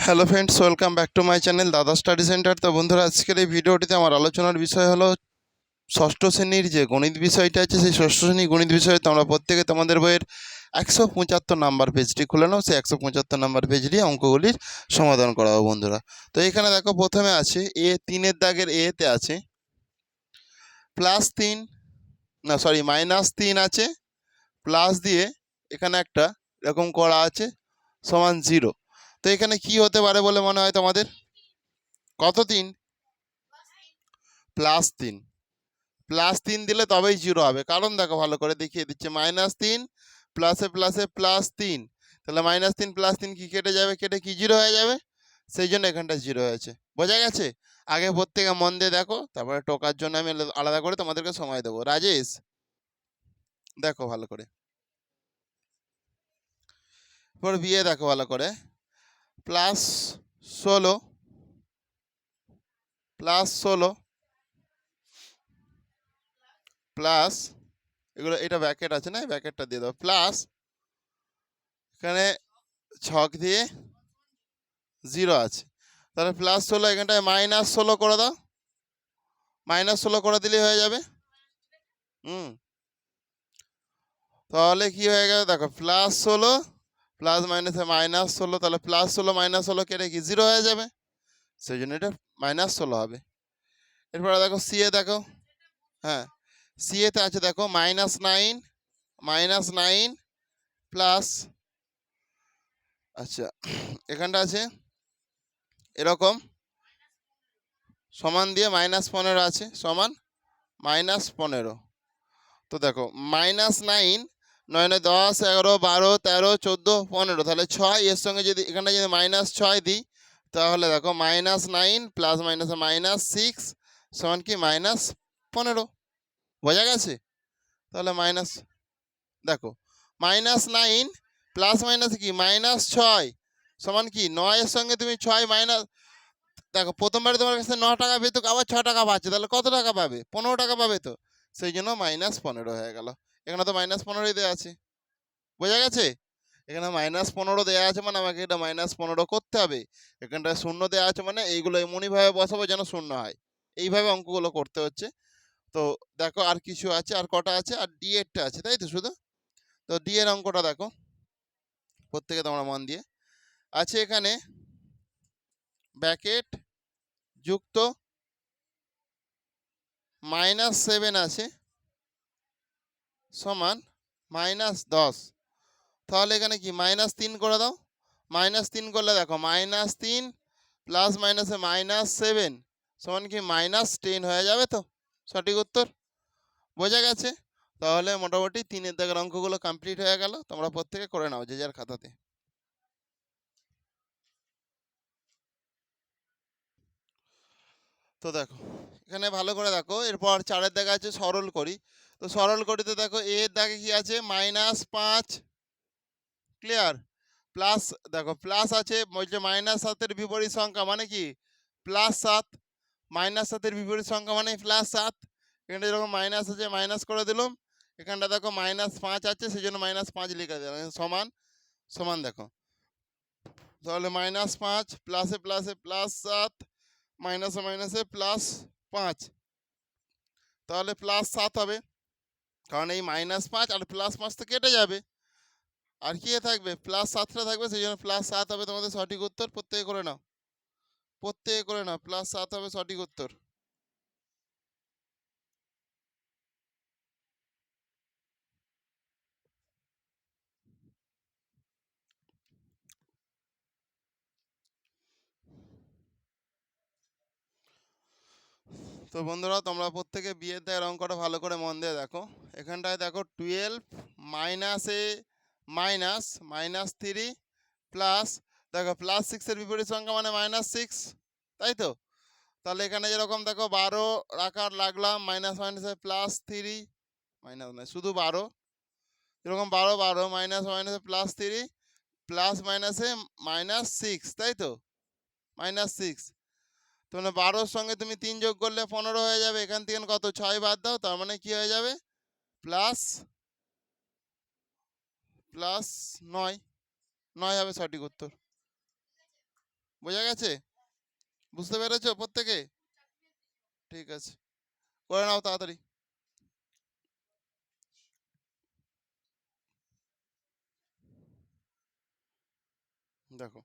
Hello friends, welcome back to my channel দাদা study centre. তো বন্ধুরা, আজকের এই ভিডিওটিতে আমার আলোচনার বিষয় হলো ষষ্ঠ শ্রেণীর যে গণিত বিষয়টা আছে, সেই ষষ্ঠ শ্রেণীর গণিত বিষয়ে তোমরা প্রত্যেকে তোমাদের বইয়ের 175 নাম্বার পেজটি খুলে নাও। সেই 175 নাম্বার পেজ দিয়ে অঙ্কগুলির সমাধান করাবো বন্ধুরা। তো এখানে দেখো, প্রথমে আছে তিনের দাগের এতে আছে +3, না সরি -3 আছে, প্লাস দিয়ে এখানে একটা এরকম করা আছে সমান 0। তো এখানে কি হতে পারে বলে মনে হয় তোমাদের? কত 3? +3। +3 দিলে তবেই 0 হবে, কারণ দেখো ভালো করে দেখিয়ে দিচ্ছে, -3 প্লাসে প্লাসে +3, তাহলে -3 +3 কি কেটে যাবে, কেটে কি 0 হয়ে যাবে, সেই জন্য এখানটা 0 হয়েছে। বোঝা গেছে? আগে প্রত্যেকে মন দিয়ে দেখো, তারপরে টোকার জন্য আমি আলাদা করে তোমাদেরকে সময় দেবো। রাজেশ, দেখো ভালো করে, এরপর বিয়ে দেখো ভালো করে, +16 প্লাস, এগুলো এটা ব্র্যাকেট আছে না, ব্র্যাকেটটা দিয়ে দাও, প্লাস এখানে ছক দিয়ে 0 আছে, তাহলে +16, এখানটায় -16 করে দাও, -16 করে দিলেই হয়ে যাবে। তাহলে কি হয়ে গেল দেখো, +16 প্লাস মাইনাসে -16, তাহলে +16 -16 কেটে কি 0 হয়ে যাবে, সেই জন্য এটা -16 হবে। এরপরে দেখো সি এ, দেখো হ্যাঁ, সি এতে আছে দেখো -9 প্লাস, আচ্ছা এখানটা আছে এরকম সমান দিয়ে -15 আছে, সমান -15। তো দেখো -9, 9 9 10 11 12 13 14 15, তাহলে 6, এর সঙ্গে যদি এখানে যদি -6 দিই, তাহলে দেখো -9 প্লাস মাইনাসে -6 সমান কি -15। বোঝা গেছে? তাহলে মাইনাস, দেখো -9 প্লাস মাইনাস কি -6 সমান কি 9 এর সঙ্গে তুমি 6 মাইনাস, দেখো প্রথমবারে তোমার কাছে 9 টাকা পেত, আবার 6 টাকা পাচ্ছে, তাহলে কত টাকা পাবে? 15 টাকা পাবে। তো সেই জন্য -15 হয়ে গেল। এখানে তো -15 দেওয়া আছে। বোঝা গেছে? এখানে -15 দেওয়া আছে মানে আমাকে এটা -15 করতে হবে। এখানটায় শূন্য দেওয়া আছে মানে এইগুলো এমনইভাবে বসাবো যেন শূন্য হয়। এইভাবে অঙ্কগুলো করতে হচ্ছে। তো দেখো আর কিছু আছে, আর কটা আছে, আর ডি এরটা আছে, তাই তো শুধু? তো ডি এর অঙ্কটা দেখো প্রত্যেকে তোমরা মন দিয়ে, আছে এখানে ব্র্যাকেট যুক্ত -7 আছে সমান -10। তাহলে এখানে কি -3 করে দাও, -3 করলে দেখো -3 প্লাস মাইনাসে -7 সমান কি -10 হয়ে যাবে। তো সঠিক উত্তর। বোঝা গেছে? তাহলে মোটামুটি 3-এর দাগের অঙ্কগুলো কমপ্লিট হয়ে গেল। তোমরা প্রত্যেকে করে নাও যে যার খাতাতে। তো দেখো এখানে ভালো করে দেখো, এরপর 4-এর দাগে আছে সরল করি। তো সরল করিতে দেখো এর দাগে কি আছে -5, ক্লিয়ার, প্লাস, দেখো প্লাস আছে, বলছে -7-এর বিপরীত সংখ্যা মানে কি +7, -7-এর বিপরীত সংখ্যা মানে +7। এখানটা যেরকম মাইনাস আছে মাইনাস করে দিলাম, এখানটা দেখো -5 আছে, সেই জন্য -5 লিখে দিলাম, সমান সমান দেখো, তাহলে -5 প্লাসে প্লাসে +7 মাইনাসে মাইনাসে +5, তাহলে +7 হবে, কারণ এই -5 আর +5 তো কেটে যাবে, আর কি থাকবে +7টা থাকবে, সেই জন্য +7 হবে তোমাদের সঠিক উত্তর। প্রত্যেকে করে নাও, প্রত্যেকে করে নাও, +7 হবে সঠিক উত্তর। তো বন্ধুরা, তোমরা প্রত্যেকে বিয়ের দাগের অঙ্কটা ভালো করে মন দিয়ে দেখো। এখানটায় দেখো 12 মাইনাসে -3 প্লাস, দেখো +6-এর বিপরীত সংখ্যা মানে -6, তাই তো? তাহলে এখানে যেরকম দেখো 12 রাখার লাগলাম, মাইনাস মাইনাসে +3, মাইনাস নয় শুধু 12, এরকম 12 12 মাইনাস মাইনাসে +3 প্লাস মাইনাসে -6, তাই তো? -6, তাহলে 12-র সঙ্গে তুমি 3 যোগ করলে 15 হয়ে যাবে, এখান থেকে কত 6 বাদ দাও, তার মানে কি হয়ে যাবে প্লাস +9 হবে সঠিক উত্তর। বোঝা গেছে? বুঝতে পেরেছো প্রত্যেকে? ঠিক আছে, করে নাও তাড়াতাড়ি। দেখো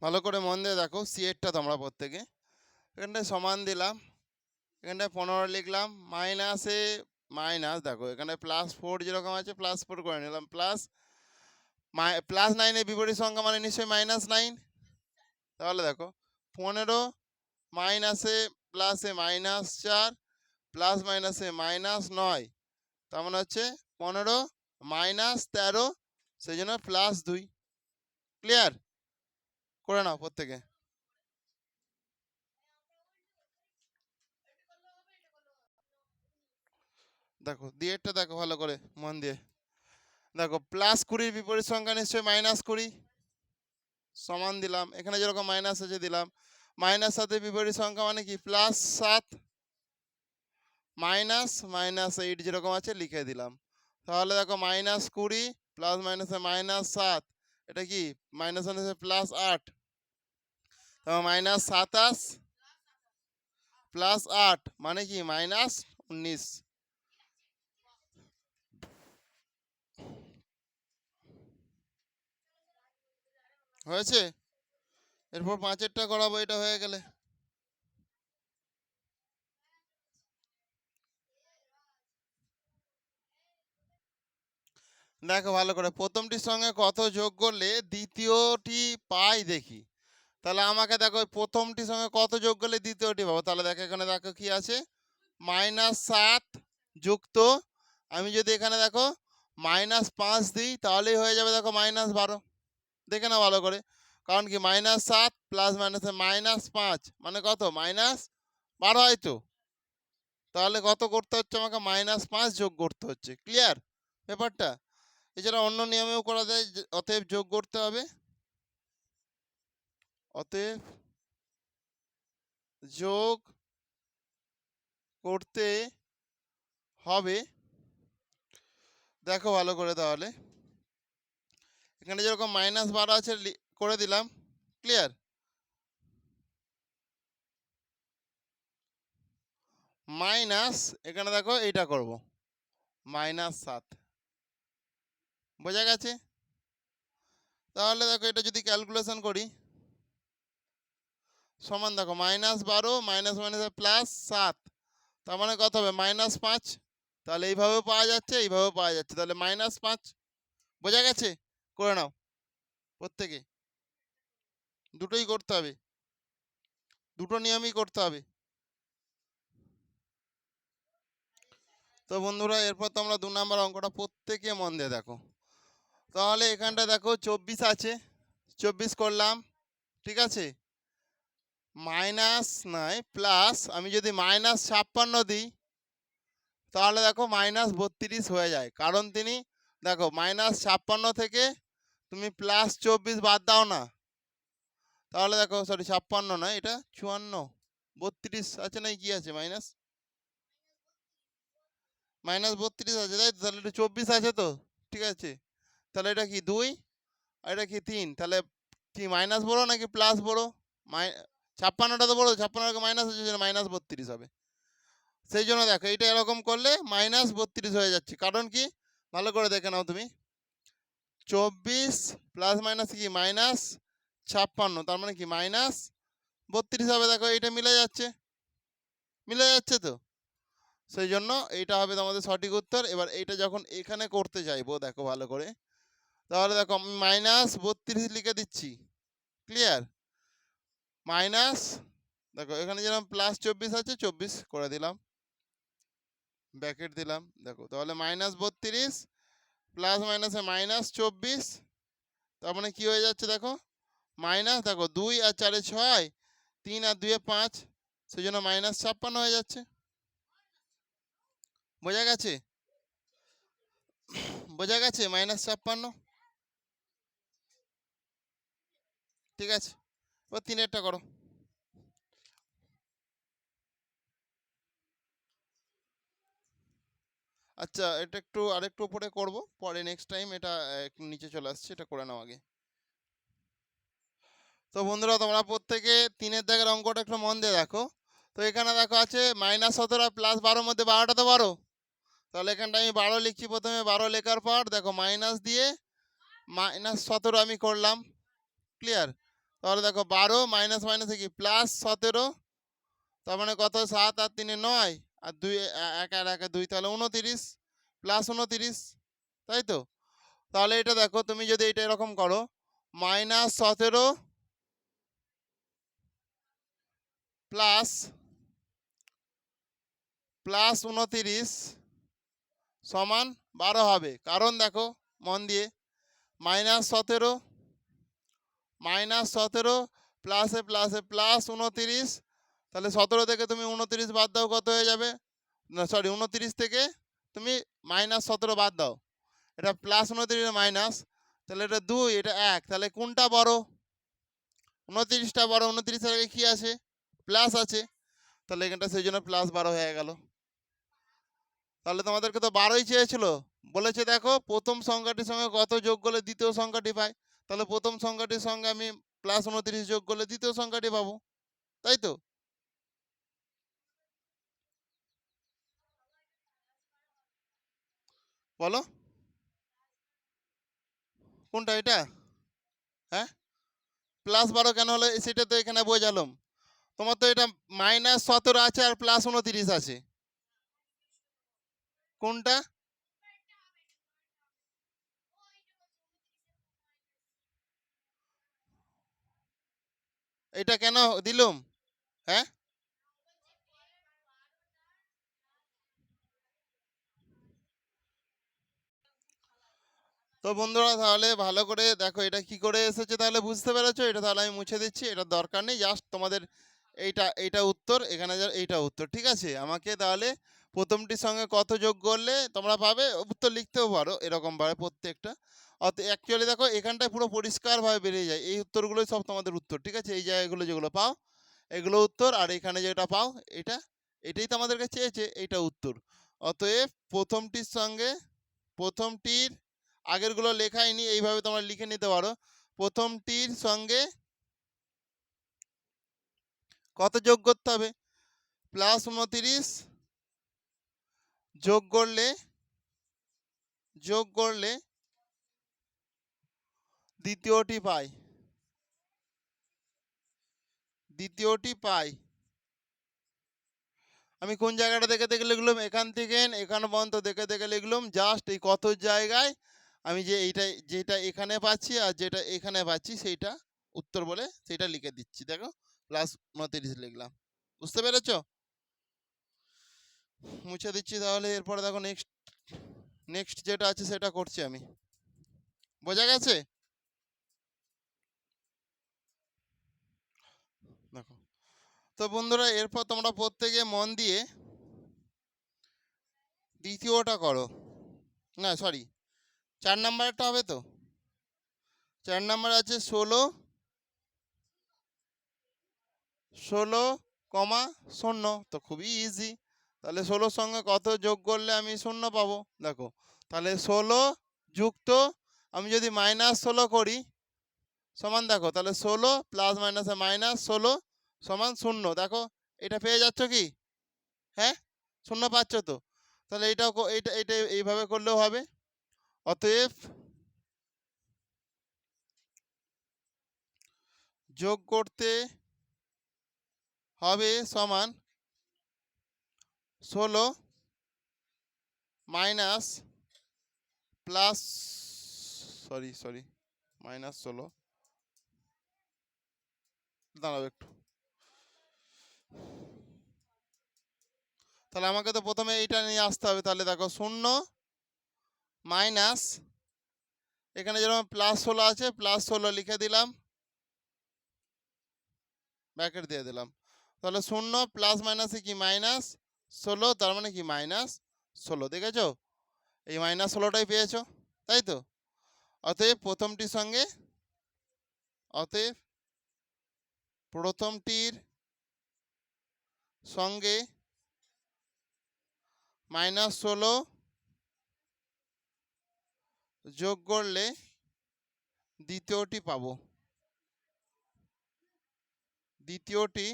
ভালো করে মন দিয়ে দেখো, সিএরটা তোমরা প্রত্যেকে এখানটায় সমান দিলাম, এখানটায় 15 লিখলাম, মাইনাসে মাইনাস, দেখো এখানে +4 যেরকম আছে +4 করে নিলাম, +9 বিপরীত সংখ্যা মানে নিশ্চয়ই -9। তাহলে দেখো 15 মাইনাসে প্লাসে -4 প্লাস মাইনাসে -9, তার মানে হচ্ছে 15 -13, সেই জন্য +2। ক্লিয়ার? করে নাও প্রত্যেকে। দেখো দিয়েরটা দেখো ভালো করে মন দিয়ে দেখো, +20 বিপরীত সংখ্যা নিশ্চয়ই -20, সমান দিলাম, এখানে যেরকম মাইনাস আছে দিলাম, -7 বিপরীত সংখ্যা মানে কি +7, -8 যেরকম আছে লিখে দিলাম। তাহলে দেখো -20 প্লাস মাইনাসে -7, এটা কি মাইনাস মাইনাসে +8, তারপর -27 +8 মানে কি -19। হয়েছে? এরপর 5-এরটা করাবো, এটা হয়ে গেলে। দেখো ভালো করে, প্রথমটির সঙ্গে কত যোগ করলে দ্বিতীয়টি পাই দেখি। তাহলে আমাকে দেখো প্রথমটির সঙ্গে কত যোগ করলে দ্বিতীয়টি পাবো। তাহলে দেখো এখানে দেখো কি আছে, -7 যুক্ত, আমি যদি এখানে দেখো -5 দিই তাহলেই হয়ে যাবে দেখো -12। দেখে না ভালো করে, কারণ কি -7 প্লাস মাইনাসে -5 মানে কত -12 হয় তো। তাহলে কত করতে হচ্ছে আমাকে -5 যোগ করতে হচ্ছে। ক্লিয়ার ব্যাপারটা? এছাড়া অন্য নিয়মেও করা যায়, অতএব যোগ করতে হবে, অতএব যোগ করতে হবে। দেখো ভালো করে, তাহলে এখানে যেরকম -12 আছে করে দিলাম। ক্লিয়ার? মাইনাস, এখানে দেখো এইটা করব -7। বোঝা গেছে? তাহলে দেখো এটা যদি ক্যালকুলেশন করি, সমান দেখো -12 মাইনাস মাইনাসে +7, তার মানে কত হবে -5। তাহলে এইভাবেও পাওয়া যাচ্ছে, এইভাবেও পাওয়া যাচ্ছে, তাহলে -5। বোঝা গেছে? করে নাও প্রত্যেকে, দুটোই করতে হবে, দুটো নিয়মই করতে হবে। তো বন্ধুরা এরপর তো আমরা 2 নম্বর অঙ্কটা প্রত্যেকে মন দিয়ে দেখো। তাহলে এখানটা দেখো 24 আছে, 24 করলাম, ঠিক আছে, মাইনাস নয় প্লাস, আমি যদি -56 দিই তাহলে দেখো -32 হয়ে যায়, কারণ তিনি দেখো -56 থেকে তুমি +24 বাদ দাও না, তাহলে দেখো সরি 56 নয়, এটা 54, 32 আছে না, কি আছে -32 আছে, তাই তো? তাহলে এটা 24 আছে তো, ঠিক আছে, তাহলে এটা কি 2 আর এটা কি 3, তাহলে কি মাইনাস বড় নাকি প্লাস বড়? 56টা তো বড়, 56 মাইনাস আছে, -32 হবে। সেই জন্য দেখো এটা এরকম করলে -32 হয়ে যাচ্ছে, কারণ কি ভালো করে দেখে নাও তুমি, 24 প্লাস মাইনাস কি -56, তার মানে কি -32 হবে। দেখো এইটা মিলে যাচ্ছে, মিলে যাচ্ছে তো, সেই জন্য এইটা হবে তোমাদের সঠিক উত্তর। এবার এইটা যখন এখানে করতে চাইবো দেখো ভালো করে, তাহলে দেখো আমি -32 লিখে দিচ্ছি। ক্লিয়ার? মাইনাস, দেখো এখানে যেরকম +24 আছে 24 করে দিলাম, ব্র্যাকেট দিলাম, দেখো তাহলে -32 প্লাস মাইনাসে -24, তার মানে কি হয়ে যাচ্ছে দেখো মাইনাস, দেখো 2 আর 4 এ 6, 3 আর 2 এ 5, সেই জন্য -56 হয়ে যাচ্ছে। বোঝা গেছে? বোঝা গেছে -56? ঠিক আছে, এবার 3-এরটা করো। আচ্ছা এটা একটু আরেকটু উপরে করব, পরে নেক্সট টাইম এটা একটু নিচে চলে আসছে, এটা করে নাও আগে। তো বন্ধুরা তোমরা প্রত্যেকে 3-এর দাগের অঙ্কটা একটু মন দিয়ে দেখো। তো এখানে দেখো আছে -17 আর +12 মধ্যে 12টা তো 12, তাহলে এখানটা আমি 12 লিখছি। প্রথমে 12 লেখার পর দেখো মাইনাস দিয়ে -17 আমি করলাম। ক্লিয়ার? তাহলে দেখো 12 মাইনাস মাইনাসে কি +17, তার মানে কত 7 আর 3 9 আর 2 1 আর 1 2, তাহলে 29 +29, তাই তো? তাহলে এটা দেখো তুমি যদি এটা এরকম করো -17 প্লাস +29 সমান 12 হবে। কারণ দেখো মন দিয়ে -17 প্লাসে প্লাসে +29, তাহলে 17 থেকে তুমি 29 বাদ দাও, কত হয়ে যাবে? না সরি, 29 থেকে তুমি -17 বাদ দাও, এটা +29 মাইনাস, তাহলে এটা 2 এটা 1, তাহলে কোনটা বড়? 29টা বড়। 29 এর আগে কি আছে? প্লাস আছে, তাহলে এখানটা সেই জন্য +12 হয়ে গেল। তাহলে তোমাদেরকে তো 12ই চেয়েছিল, বলেছে দেখো প্রথম সংখ্যাটির সঙ্গে কত যোগ করলে দ্বিতীয় সংখ্যাটি পাই, তাহলে প্রথম সংখ্যাটির সঙ্গে আমি +29 যোগ করলে দ্বিতীয় সংখ্যাটি পাবো, তাই তো? বলো কোনটা এটা? হ্যাঁ, +12 কেন হলো সেটা তো এখানে বোঝালাম। তোমার তো এটা -17 আছে আর +29 আছে, কোনটা? এটা কেন দিলুম? হ্যাঁ, তো বন্ধুরা তাহলে ভালো করে দেখো এটা কি করে এসেছে, তাহলে বুঝতে পেরেছো? এটা তাহলে আমি মুছে দিচ্ছি, এটা দরকার নেই, জাস্ট তোমাদের এইটা উত্তর, এখানে এইটা উত্তর, ঠিক আছে? আমাকে তাহলে প্রথমটির সঙ্গে কত যোগ করলে তোমরা পাবে, উত্তর লিখতেও পারো এরকমভাবে প্রত্যেকটা। অত অ্যাকচুয়ালি দেখো এখানটায় পুরো পরিষ্কারভাবে বেরিয়ে যায়, এই উত্তরগুলোই সব তোমাদের উত্তর, ঠিক আছে? এই জায়গাগুলো যেগুলো পাও এগুলো উত্তর, আর এখানে যেটা পাও এটা, এটাই তো আমাদেরকে চেয়েছে, এইটা উত্তর। অতএব প্রথমটির আগেরগুলো লেখাই নি, এইভাবে তোমরা লিখে নিতে পারো। প্রথমটির সঙ্গে কত যোগ করতে হবে? +29 যোগ করলে দ্বিতীয়টি পাই। আমি কোন জায়গাটা দেখে দেখে লিখলাম? এখান থেকে এখানে পর্যন্ত দেখে দেখে লিখলাম, জাস্ট এই কত জায়গায় আমি যে যেটা এখানে পাচ্ছি আর যেটা এখানে পাচ্ছি সেইটা উত্তর বলে সেটা লিখে দিচ্ছি। দেখো +29 লিখলাম, বুঝতে পেরেছো? মুছে দিচ্ছি তাহলে। এরপরে দেখো নেক্সট যেটা আছে সেটা করছি আমি, বোঝা গেছে? দেখো তো বন্ধুরা এরপর তোমরা প্রত্যেকে মন দিয়ে দ্বিতীয়টা করো, না সরি 4 নাম্বারটা হবে তো। 4 নাম্বার আছে 16,0, তো খুবই ইজি। তাহলে 16 সঙ্গে কত যোগ করলে আমি 0 পাবো? দেখো তাহলে 16 যুক্ত, আমি যদি -16 করি সমান, দেখো তাহলে 16 প্লাস মাইনাসে -16 সমান 0, দেখো এটা পেয়ে যাচ্ছ কি? হ্যাঁ, 0 পাচ্ছ তো? তাহলে এইটা এইভাবে করলেও হবে। অতএব যোগ করতে হবে সমান 16 মাইনাস প্লাস, সরি -16, দাঁড়াও একটু, তাহলে আমাকে তো প্রথমে এইটা নিয়ে আসতে হবে। তাহলে দেখো 0 মাইনাস, এখানে যেরকম +16 আছে +16 লিখে দিলাম, ব্র্যাকেট দিয়ে দিলাম। তাহলে 0 প্লাস মাইনাসে কি -16, তার মানে কি -16, দেখেছো? এই -16টাই পেয়েছো, তাই তো? অতএব প্রথমটির সঙ্গে -16 যোগ করলে দ্বিতীয়টি পাবো। দ্বিতীয়টি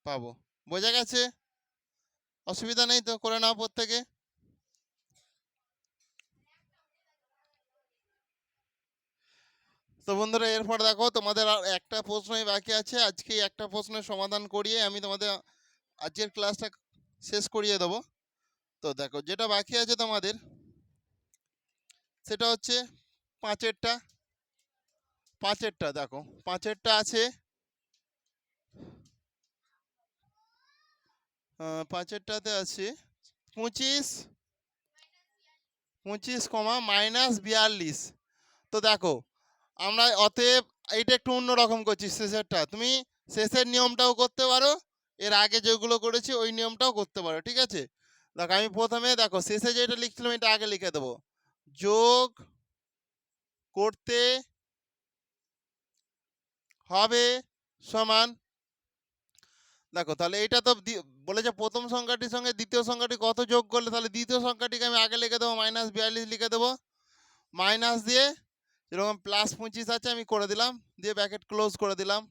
পাবো। বোঝা গেছে? অসুবিধা নেই তো, করে নাও প্রত্যেকে। তো বন্ধুরা এরপর দেখো তোমাদের আর একটা প্রশ্নই বাকি আছে, আজকে একটা প্রশ্নের সমাধান করিয়ে আমি তোমাদের আজকের ক্লাসটা শেষ করিয়ে দেবো। তো দেখো যেটা বাকি আছে তোমাদের সেটা হচ্ছে পাঁচেরটা। পাঁচেরটা দেখো, পাঁচেরটা আছে পাঁচেরটাতে আছে 25, 25, -42। তো দেখো আমরা অতএব এইটা একটু অন্যরকম করছি, শেষেরটা তুমি শেষের নিয়মটাও করতে পারো, এর আগে যেগুলো করেছি ওই নিয়মটাও করতে পারো, ঠিক আছে? দেখো আমি প্রথমে দেখো শেষে যেটা লিখছিলাম এটা আগে লিখে দেবো, যোগ করতে হবে সমান। দেখো তাহলে এটা তো বলেছে প্রথম সংখ্যাটির সঙ্গে দ্বিতীয় সংখ্যাটি কত যোগ করলে, তাহলে দ্বিতীয় সংখ্যাটিকে আমি আগে লিখে দেবো -42 লিখে দেবো, মাইনাস দিয়ে যেরকম +25 আছে আমি করে দিলাম, দিয়ে ব্র্যাকেট ক্লোজ করে দিলাম।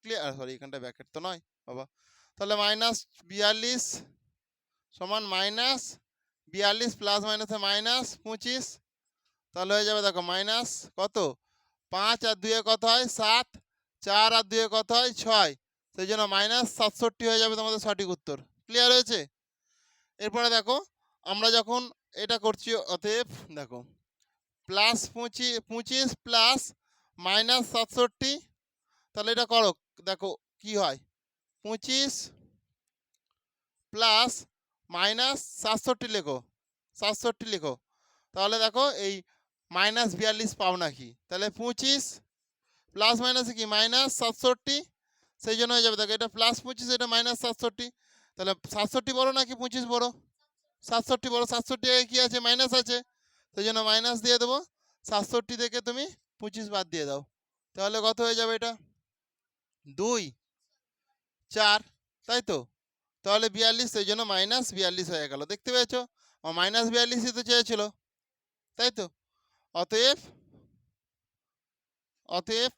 ক্লিয়ার? সরি এখানটা ব্র্যাকেট তো নয় বাবা। তাহলে -42 সমান -42 প্লাস মাইনাসে -25, তাহলে হয়ে যাবে দেখো মাইনাস কত, 5 আর 2 কত হয় 7, 4 আর 2 কত হয় 6, সেই জন্য -67 হয়ে যাবে তোমাদের সঠিক উত্তর। ক্লিয়ার হয়েছে? এরপরে দেখো আমরা যখন এটা করছি অতএব দেখো +25 প্লাস -67, তাহলে এটা করো, দেখো কি হয় 25 প্লাস -67 লেখো, 67 লেখো, তাহলে দেখো এই -42 পাও নাকি, তাহলে 25 প্লাস মাইনাসে কি -67, সেই জন্য হয়ে যাবে দেখো এটা +25 এটা -67, তাহলে 67 বড় নাকি 25 বড়? 67 বড়, 67 এ কি আছে মাইনাস আছে, সেই জন্য মাইনাস দিয়ে দেবো, 67 থেকে তুমি 25 বাদ দিয়ে দাও, তাহলে কত হয়ে যাবে এটা 2, 4, তাই তো? তাহলে 42, সেই জন্য -42 হয়ে গেল, দেখতে পেয়েছো? -42ই তো চেয়েছিল, তাই তো? অতএব অতএব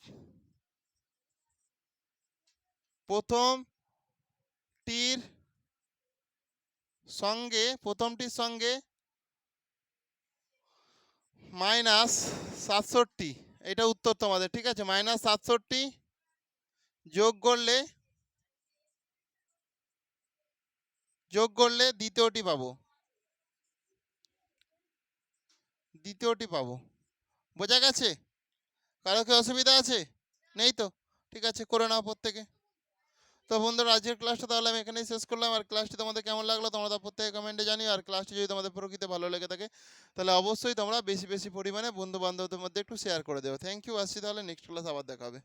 প্রথমটির প্রথমটির সঙ্গে -67, এটা উত্তর তোমাদের, ঠিক আছে? -67 যোগ করলে দ্বিতীয়টি পাবো, বোঝা গেছে? কারো কি অসুবিধা আছে? নেই তো? ঠিক আছে, করে নাও প্রত্যেকে। তো বন্ধুরা আজকের ক্লাসটা তাহলে আমি এখানেই শেষ করলাম, আর ক্লাসটি তোমাদের কেমন লাগলো তোমরা প্রত্যেকে কমেন্টে জানিও, আর ক্লাসটি যদি তোমাদের প্রকৃতি ভালো লেগে থাকে তাহলে অবশ্যই তোমরা বেশি বেশি পরিমাণে বন্ধু বান্ধবদের মধ্যে একটু শেয়ার করে দেবে। থ্যাংক ইউ, আসছি তাহলে নেক্সট ক্লাস আবার দেখা হবে।